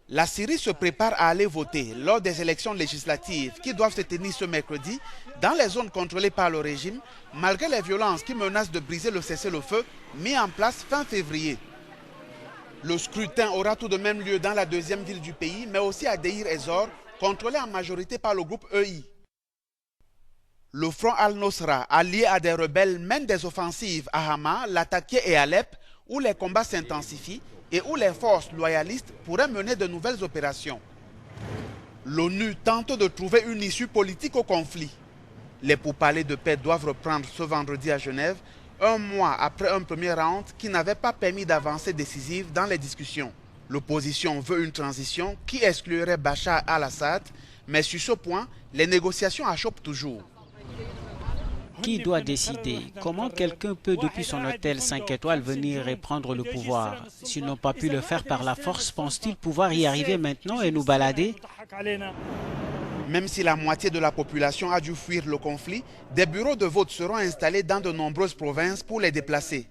La Syrie se prépare à aller voter lors des élections législatives qui doivent se tenir ce mercredi dans les zones contrôlées par le régime, malgré les violences qui menacent de briser le cessez-le-feu mis en place fin février. Le scrutin aura tout de même lieu dans la deuxième ville du pays, mais aussi à Deir ez-Zor, contrôlé en majorité par le groupe EI. Le front Al-Nosra, allié à des rebelles, mène des offensives à Hama, Latakia et Alep, où les combats s'intensifient et où les forces loyalistes pourraient mener de nouvelles opérations. L'ONU tente de trouver une issue politique au conflit. Les pourparlers de paix doivent reprendre ce vendredi à Genève, un mois après un premier round qui n'avait pas permis d'avancées décisives dans les discussions. L'opposition veut une transition qui exclurait Bachar al-Assad, mais sur ce point, les négociations achoppent toujours. Qui doit décider? Comment quelqu'un peut depuis son hôtel 5 étoiles venir et prendre le pouvoir? S'ils n'ont pas pu le faire par la force, pensent-ils pouvoir y arriver maintenant et nous balader? Même si la moitié de la population a dû fuir le conflit, des bureaux de vote seront installés dans de nombreuses provinces pour les déplacer.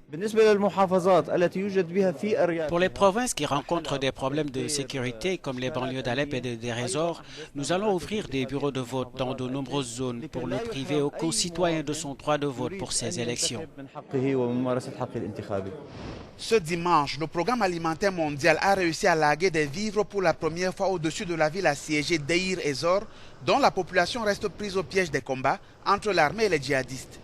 Pour les provinces qui rencontrent des problèmes de sécurité, comme les banlieues d'Alep et de Deir ez-Zor, nous allons ouvrir des bureaux de vote dans de nombreuses zones pour ne priver aucun citoyen de son droit de vote pour ces élections. Ce dimanche, le Programme alimentaire mondial a réussi à larguer des vivres pour la première fois au-dessus de la ville assiégée Deir ez-Zor, dont la population reste prise au piège des combats entre l'armée et les djihadistes.